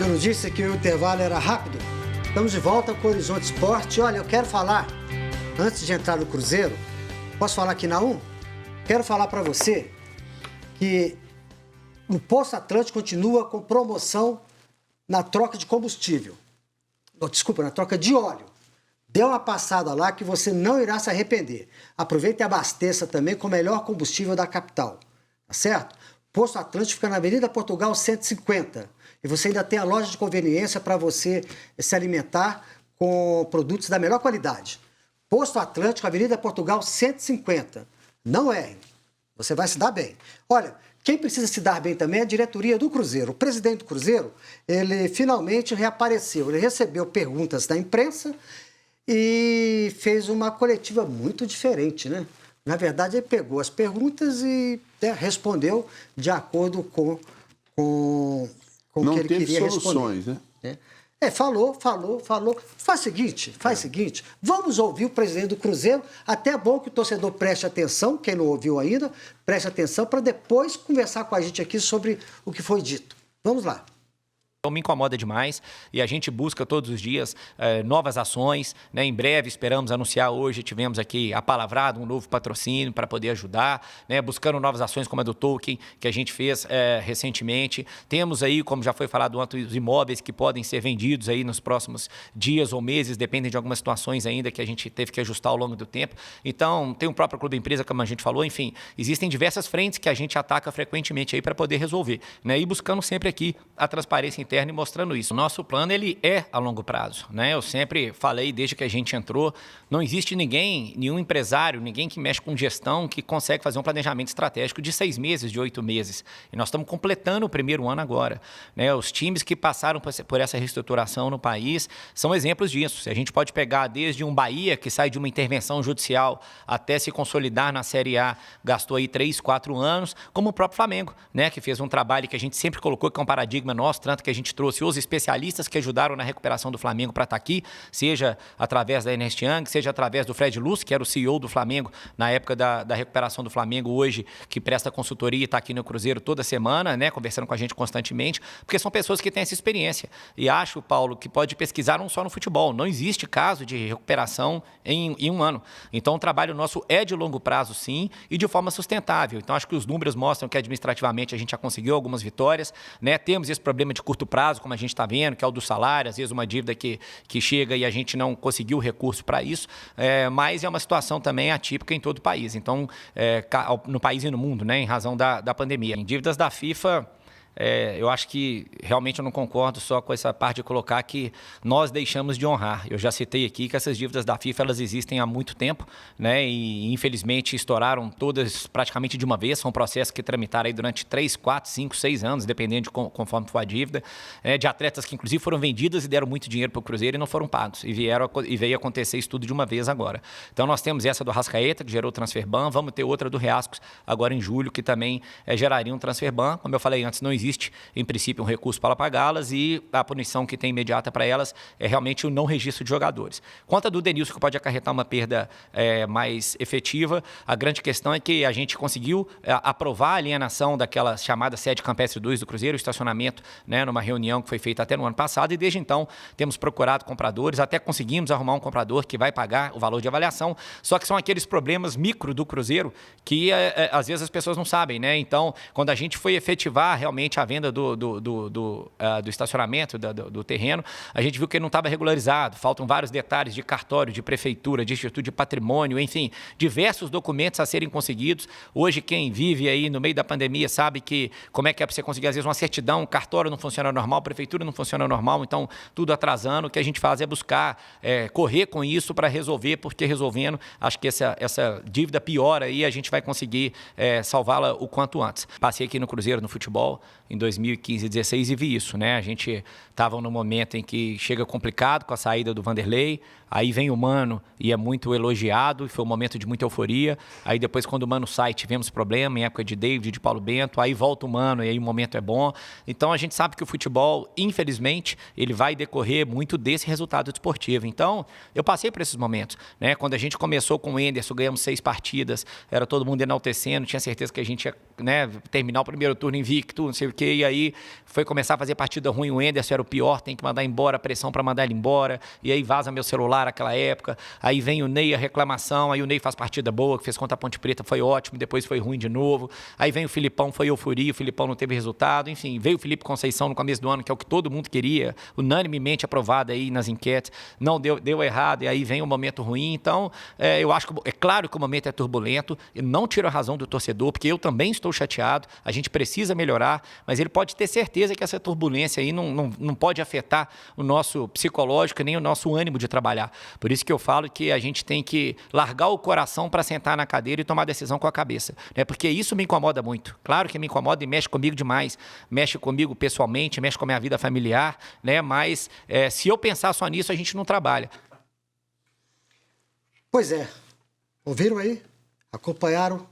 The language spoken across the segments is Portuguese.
Eu não disse que o intervalo era rápido? Estamos de volta com o Horizonte Esporte. Olha, eu quero falar, antes de entrar no Cruzeiro, posso falar aqui na 1? Quero falar para você que o Posto Atlântico continua com promoção na troca de combustível. Desculpa, na troca de óleo. Dê uma passada lá que você não irá se arrepender. Aproveite e abasteça também com o melhor combustível da capital. Tá certo? Posto Atlântico fica na Avenida Portugal 150. E você ainda tem a loja de conveniência para você se alimentar com produtos da melhor qualidade. Posto Atlântico, Avenida Portugal 150. Não erre. Você vai se dar bem. Olha, quem precisa se dar bem também é a diretoria do Cruzeiro. O presidente do Cruzeiro, ele finalmente reapareceu. Ele recebeu perguntas da imprensa e fez uma coletiva muito diferente, né? Na verdade, ele pegou as perguntas e respondeu de acordo com o que ele queria soluções, responder. Né? Falou. Faz o seguinte, vamos ouvir o presidente do Cruzeiro. Até é bom que o torcedor preste atenção, quem não ouviu ainda, preste atenção para depois conversar com a gente aqui sobre o que foi dito. Vamos lá. Então, me incomoda demais e a gente busca todos os dias novas ações, né? Em breve, esperamos anunciar hoje, tivemos aqui apalavrado um novo patrocínio para poder ajudar, né? Buscando novas ações como a do Tolkien, que a gente fez recentemente. Temos aí, como já foi falado antes, os imóveis que podem ser vendidos aí nos próximos dias ou meses, dependem de algumas situações ainda que a gente teve que ajustar ao longo do tempo. Então, tem o próprio Clube Empresa, como a gente falou, enfim, existem diversas frentes que a gente ataca frequentemente aí para poder resolver, né? E buscando sempre aqui a transparência interna e mostrando isso. O nosso plano, ele é a longo prazo, né? Eu sempre falei, desde que a gente entrou, não existe nenhum empresário, ninguém que mexe com gestão que consegue fazer um planejamento estratégico de 6 meses, de 8 meses. E nós estamos completando o primeiro ano agora, né? Os times que passaram por essa reestruturação no país são exemplos disso. A gente pode pegar desde um Bahia, que sai de uma intervenção judicial até se consolidar na Série A, gastou aí 3, 4 anos, como o próprio Flamengo, né? Que fez um trabalho que a gente sempre colocou que é um paradigma nosso, tanto que a gente trouxe os especialistas que ajudaram na recuperação do Flamengo para estar aqui, seja através da Ernest Young, seja através do Fred Luz, que era o CEO do Flamengo na época da recuperação do Flamengo, hoje que presta consultoria e está aqui no Cruzeiro toda semana, né, conversando com a gente constantemente, porque são pessoas que têm essa experiência. E acho, Paulo, que pode pesquisar não só no futebol, não existe caso de recuperação em um ano. Então o trabalho nosso é de longo prazo, sim, e de forma sustentável. Então acho que os números mostram que administrativamente a gente já conseguiu algumas vitórias, né? Temos esse problema de curto prazo, como a gente está vendo, que é o do salário, às vezes uma dívida que chega e a gente não conseguiu recurso para isso, mas é uma situação também atípica em todo o país, então, no país e no mundo, né, em razão da pandemia. Em dívidas da FIFA, eu acho que realmente eu não concordo só com essa parte de colocar que nós deixamos de honrar. Eu já citei aqui que essas dívidas da FIFA elas existem há muito tempo, né? E infelizmente estouraram todas praticamente de uma vez. São processos que tramitaram aí durante 3, 4, 5, 6 anos, dependendo de conforme for a dívida, de atletas que inclusive foram vendidas e deram muito dinheiro para o Cruzeiro e não foram pagos. E veio acontecer isso tudo de uma vez agora. Então nós temos essa do Arrascaeta, que gerou o transfer ban, vamos ter outra do Reascos agora em julho, que também geraria um transfer ban. Como eu falei antes, não existe, em princípio, um recurso para pagá-las e a punição que tem imediata para elas é realmente o não registro de jogadores. Quanto a do Denilson, que pode acarretar uma perda mais efetiva, a grande questão é que a gente conseguiu aprovar a alienação daquela chamada sede campestre 2 do Cruzeiro, o estacionamento, né, numa reunião que foi feita até no ano passado, e desde então temos procurado compradores, até conseguimos arrumar um comprador que vai pagar o valor de avaliação, só que são aqueles problemas micro do Cruzeiro que às vezes as pessoas não sabem, né? Então, quando a gente foi efetivar realmente a venda do estacionamento, do terreno, a gente viu que ele não estava regularizado. Faltam vários detalhes de cartório, de prefeitura, de Instituto de Patrimônio, enfim, diversos documentos a serem conseguidos. Hoje, quem vive aí no meio da pandemia sabe que como é que é para você conseguir, às vezes, uma certidão, um cartório não funciona normal, a prefeitura não funciona normal, então tudo atrasando. O que a gente faz é buscar correr com isso para resolver, porque resolvendo, acho que essa dívida piora e a gente vai conseguir salvá-la o quanto antes. Passei aqui no Cruzeiro, no futebol, em 2015 e 2016 e vi isso, né? A gente estava no momento em que chega complicado com a saída do Vanderlei, aí vem o Mano e é muito elogiado, e foi um momento de muita euforia. Aí depois, quando o Mano sai, tivemos problema em época de David, de Paulo Bento, aí volta o Mano e aí o momento é bom. Então a gente sabe que o futebol, infelizmente, ele vai decorrer muito desse resultado desportivo. Então, eu passei por esses momentos, né? Quando a gente começou com o Enderson, ganhamos 6 partidas, era todo mundo enaltecendo, tinha certeza que a gente ia, né, terminar o primeiro turno invicto, não sei o quê, e aí foi começar a fazer partida ruim, o Enderson era o pior, tem que mandar embora, pressão para mandar ele embora, e aí vaza meu celular naquela época, aí vem o Ney, a reclamação, aí o Ney faz partida boa, que fez contra a Ponte Preta, foi ótimo, depois foi ruim de novo, aí vem o Filipão, foi euforia, o Filipão não teve resultado, enfim, veio o Felipe Conceição no começo do ano, que é o que todo mundo queria, unanimemente aprovado aí nas enquetes, não deu errado, e aí vem um momento ruim, então eu acho que, é claro que o momento é turbulento, eu não tiro a razão do torcedor, porque eu também estou chateado, a gente precisa melhorar, mas ele pode ter certeza que essa turbulência aí não pode afetar o nosso psicológico nem o nosso ânimo de trabalhar. Por isso que eu falo que a gente tem que largar o coração para sentar na cadeira e tomar decisão com a cabeça, né? Porque isso me incomoda muito. Claro que me incomoda e mexe comigo demais, mexe comigo pessoalmente, mexe com a minha vida familiar, né? Mas se eu pensar só nisso, a gente não trabalha. Pois é. Ouviram aí? Acompanharam,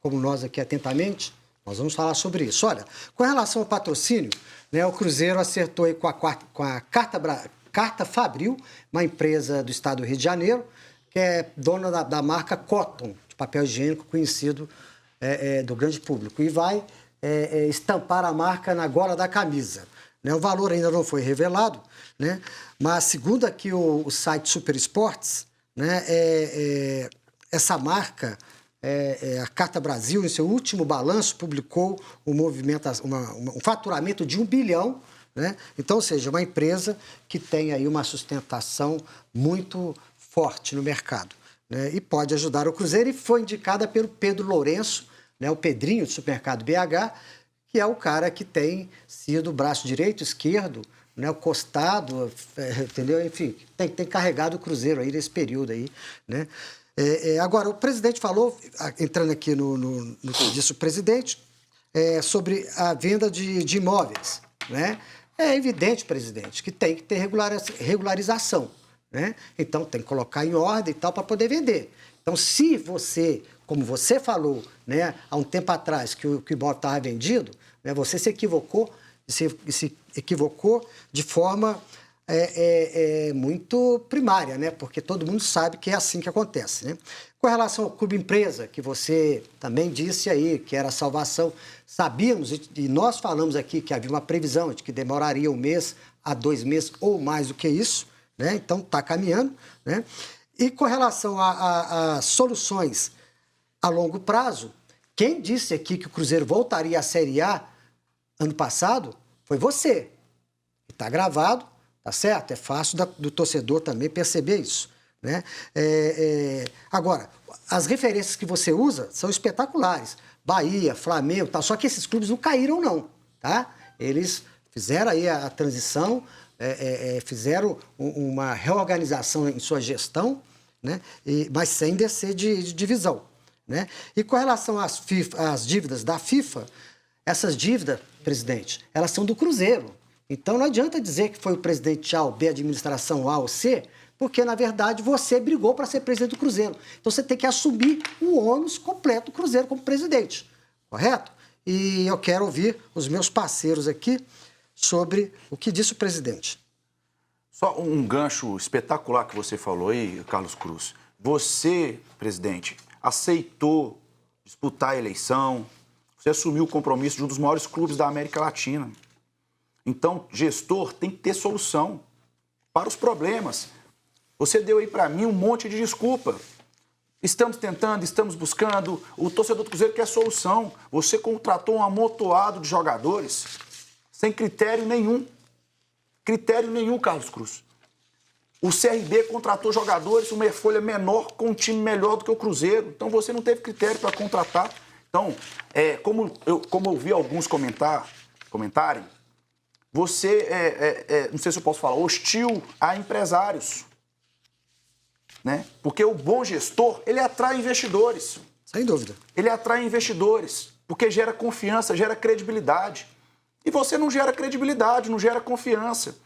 como nós aqui atentamente? Nós vamos falar sobre isso. Olha, com relação ao patrocínio, né, o Cruzeiro acertou aí com a Carta Fabril, uma empresa do estado do Rio de Janeiro, que é dona da marca Cotton, de papel higiênico conhecido do grande público, e vai estampar a marca na gola da camisa. Né? O valor ainda não foi revelado, né? Mas segundo aqui o site Super Esportes, né, essa marca... a Carta Brasil, em seu último balanço, publicou um faturamento de 1 bilhão, né? Então, ou seja, uma empresa que tem aí uma sustentação muito forte no mercado, né? E pode ajudar o Cruzeiro, e foi indicada pelo Pedro Lourenço, né? O Pedrinho do Supermercado BH, que é o cara que tem sido o braço direito, esquerdo, né? O costado, entendeu? Enfim, tem carregado o Cruzeiro aí nesse período aí, né? Agora, o presidente falou, entrando aqui no que disse o presidente, sobre a venda de imóveis, né? É evidente, presidente, que tem que ter regularização, né? Então, tem que colocar em ordem e tal para poder vender. Então, se você, como você falou, né, há um tempo atrás, que o imóvel estava vendido, né, você se equivocou de forma... muito primária, né? Porque todo mundo sabe que é assim que acontece, né? Com relação ao Clube Empresa, que você também disse aí, que era a salvação, sabíamos, e nós falamos aqui que havia uma previsão de que demoraria 1 mês a 2 meses ou mais do que isso, né? Então, está caminhando, né? E com relação a soluções a longo prazo, quem disse aqui que o Cruzeiro voltaria à Série A ano passado foi você. Está gravado. Tá certo? É fácil do torcedor também perceber isso, né? Agora, as referências que você usa são espetaculares. Bahia, Flamengo, tal. Só que esses clubes não caíram, não, tá? Eles fizeram aí a transição, fizeram uma reorganização em sua gestão, né? Mas sem descer de divisão, né? E com relação às dívidas da FIFA, essas dívidas, presidente, elas são do Cruzeiro. Então, não adianta dizer que foi o presidente A ou B, a administração A ou C, porque, na verdade, você brigou para ser presidente do Cruzeiro. Então, você tem que assumir o ônus completo do Cruzeiro como presidente, correto? E eu quero ouvir os meus parceiros aqui sobre o que disse o presidente. Só um gancho espetacular que você falou aí, Carlos Cruz. Você, presidente, aceitou disputar a eleição, você assumiu o compromisso de um dos maiores clubes da América Latina. Então, gestor tem que ter solução para os problemas. Você deu aí para mim um monte de desculpa. Estamos tentando, estamos buscando. O torcedor do Cruzeiro quer solução. Você contratou um amontoado de jogadores sem critério nenhum. Critério nenhum, Carlos Cruz. O CRB contratou jogadores, uma folha menor, com um time melhor do que o Cruzeiro. Então, você não teve critério para contratar. Então, como eu vi alguns comentarem, você, não sei se eu posso falar, hostil a empresários, né? Porque o bom gestor, ele atrai investidores. Sem dúvida. Ele atrai investidores, porque gera confiança, gera credibilidade. E você não gera credibilidade, não gera confiança.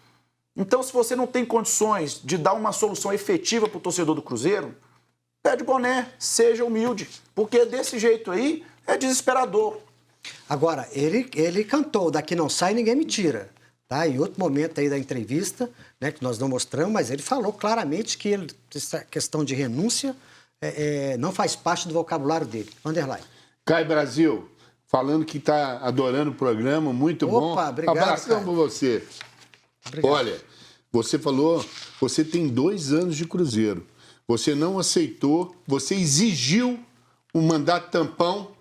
Então, se você não tem condições de dar uma solução efetiva para o torcedor do Cruzeiro, pede boné, seja humilde, porque desse jeito aí é desesperador. Agora, ele cantou, daqui não sai, ninguém me tira. Tá? Em outro momento aí da entrevista, né, que nós não mostramos, mas ele falou claramente que essa questão de renúncia não faz parte do vocabulário dele. Vanderlei. Caio Brasil, falando que está adorando o programa, muito bom. Opa, obrigado, Abração cara. para você. Obrigado. Olha, você falou, você tem 2 anos de Cruzeiro. Você não aceitou, você exigiu o mandato tampão,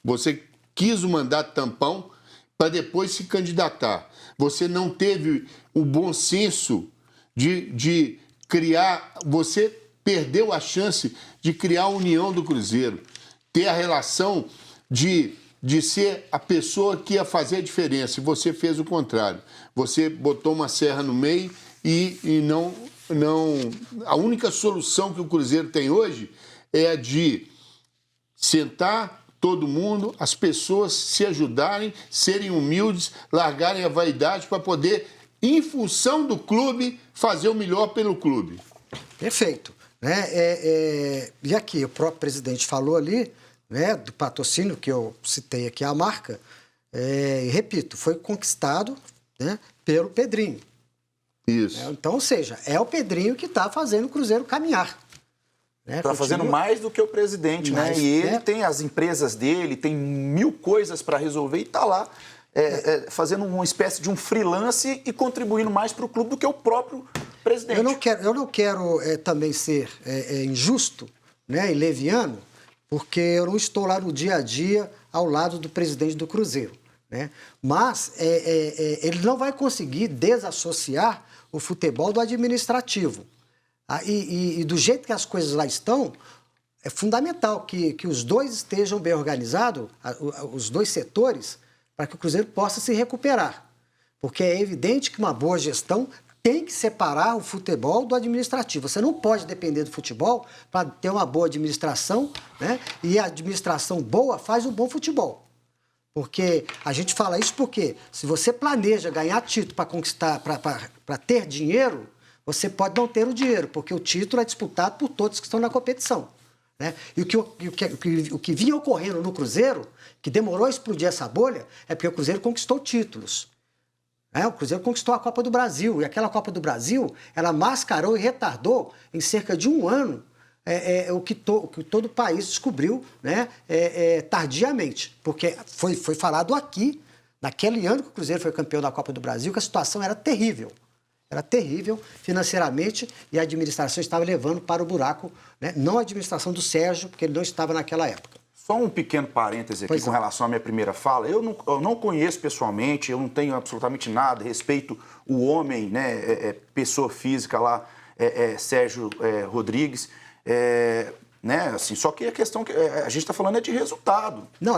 você quis o mandato tampão para depois se candidatar. Você não teve o bom senso de criar, você perdeu a chance de criar a união do Cruzeiro, ter a relação de ser a pessoa que ia fazer a diferença. E você fez o contrário. Você botou uma serra no meio e não... A única solução que o Cruzeiro tem hoje é a de sentar todo mundo, as pessoas se ajudarem, serem humildes, largarem a vaidade para poder, em função do clube, fazer o melhor pelo clube. Perfeito. Né? E aqui, o próprio presidente falou ali, né, do patrocínio, que eu citei aqui a marca, e repito, foi conquistado, né, pelo Pedrinho. Isso. Então, ou seja, é o Pedrinho que está fazendo o Cruzeiro caminhar. Né? Está fazendo mais do que o presidente, né? Mais, E ele né? tem as empresas dele, tem 1000 coisas para resolver e está lá fazendo uma espécie de um freelance e contribuindo mais para o clube do que o próprio presidente. Eu não quero também ser injusto, né, e leviano, porque eu não estou lá no dia a dia ao lado do presidente do Cruzeiro. Né? Mas ele não vai conseguir desassociar o futebol do administrativo. E do jeito que as coisas lá estão, é fundamental que os dois estejam bem organizados, os dois setores, para que o Cruzeiro possa se recuperar. Porque é evidente que uma boa gestão tem que separar o futebol do administrativo. Você não pode depender do futebol para ter uma boa administração, né? E a administração boa faz um bom futebol. Porque a gente fala isso porque se você planeja ganhar título para conquistar, para ter dinheiro, você pode não ter o dinheiro, porque o título é disputado por todos que estão na competição. Né? E o que vinha ocorrendo no Cruzeiro, que demorou a explodir essa bolha, é porque o Cruzeiro conquistou títulos. O Cruzeiro conquistou a Copa do Brasil, e aquela Copa do Brasil, ela mascarou e retardou em cerca de um ano o que todo o país descobriu, né, tardiamente. Porque foi falado aqui, naquele ano que o Cruzeiro foi campeão da Copa do Brasil, que a situação era terrível. Era terrível financeiramente e a administração estava levando para o buraco, né? Não a administração do Sérgio, porque ele não estava naquela época. Só um pequeno parêntese aqui com relação à minha primeira fala. Eu não conheço pessoalmente, eu não tenho absolutamente nada, respeito o homem, né, pessoa física lá, Sérgio Rodrigues, né, assim, só que a questão que a gente está falando é de resultado. Não,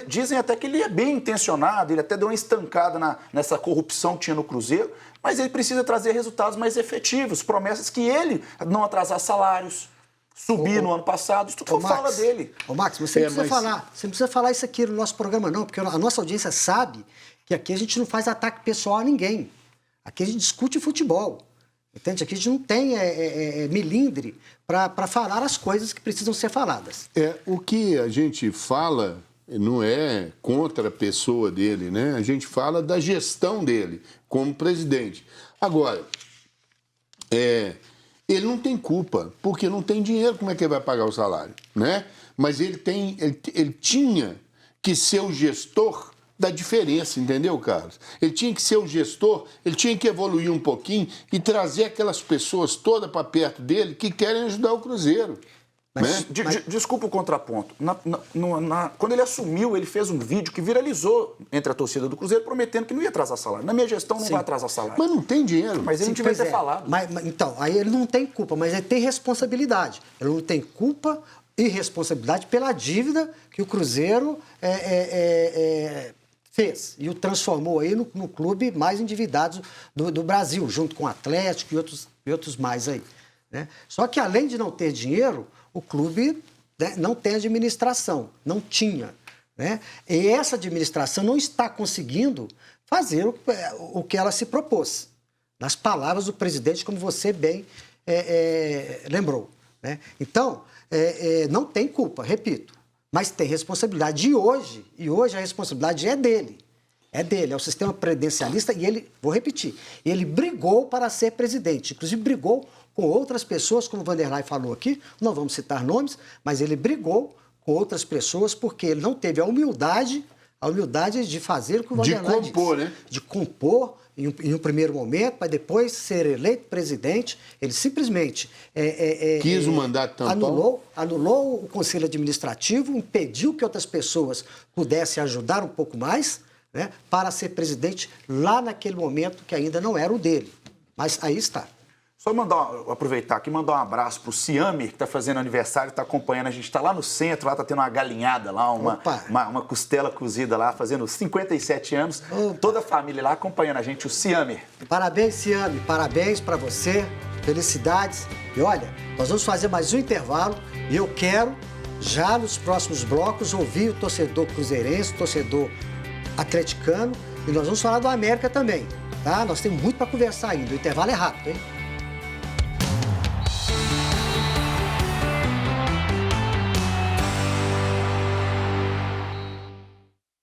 dizem até que ele é bem intencionado, ele até deu uma estancada nessa corrupção que tinha no Cruzeiro, mas ele precisa trazer resultados mais efetivos, promessas que ele não atrasar salários, subir no ano passado, isso tudo fala dele. Ô, Max, você não precisa falar isso aqui no nosso programa, não, porque a nossa audiência sabe que aqui a gente não faz ataque pessoal a ninguém. Aqui a gente discute futebol. Entende? Aqui a gente não tem milindre para falar as coisas que precisam ser faladas. O que a gente fala não é contra a pessoa dele, né? A gente fala da gestão dele como presidente. Agora, ele não tem culpa, porque não tem dinheiro, como é que ele vai pagar o salário, né? Mas ele tinha que ser o gestor da diferença, entendeu, Carlos? Ele tinha que ser o gestor, ele tinha que evoluir um pouquinho e trazer aquelas pessoas todas para perto dele que querem ajudar o Cruzeiro. Mas, desculpa o contraponto. Quando ele assumiu, ele fez um vídeo que viralizou entre a torcida do Cruzeiro, prometendo que não ia atrasar salário. Na minha gestão não vai atrasar salário. Mas não tem dinheiro. Mas ele não devia ter falado. Então, aí ele não tem culpa, mas ele tem responsabilidade. Ele não tem culpa e responsabilidade pela dívida que o Cruzeiro fez e o transformou aí no clube mais endividado do Brasil, junto com o Atlético e outros mais aí. Né? Só que, além de não ter dinheiro, o clube, né, não tem administração, não tinha. Né? E essa administração não está conseguindo fazer o que ela se propôs. Nas palavras do presidente, como você bem lembrou. Né? Então, não tem culpa, repito, mas tem responsabilidade. E hoje a responsabilidade é dele. É o sistema presidencialista e ele, vou repetir, ele brigou para ser presidente, inclusive brigou com outras pessoas, como o Vanderlei falou aqui, não vamos citar nomes, mas ele brigou com outras pessoas, porque ele não teve a humildade de fazer o que o Valdemar disse. De compor, né? De compor em um primeiro momento, para depois ser eleito presidente. Ele simplesmente quis o mandato tampão. anulou o Conselho Administrativo, impediu que outras pessoas pudessem ajudar um pouco mais, né, para ser presidente lá naquele momento que ainda não era o dele. Mas aí está. Só aproveitar aqui e mandar um abraço pro Ciame, que está fazendo aniversário, está acompanhando. A gente está lá no centro, lá está tendo uma galinhada lá, uma costela cozida lá, fazendo 57 anos. Opa. Toda a família lá acompanhando a gente, o Ciame. Parabéns, Ciame. Parabéns para você. Felicidades. E olha, nós vamos fazer mais um intervalo e eu quero, já nos próximos blocos, ouvir o torcedor cruzeirense, o torcedor atleticano, e nós vamos falar do América também, tá? Nós temos muito para conversar ainda. O intervalo é rápido, hein?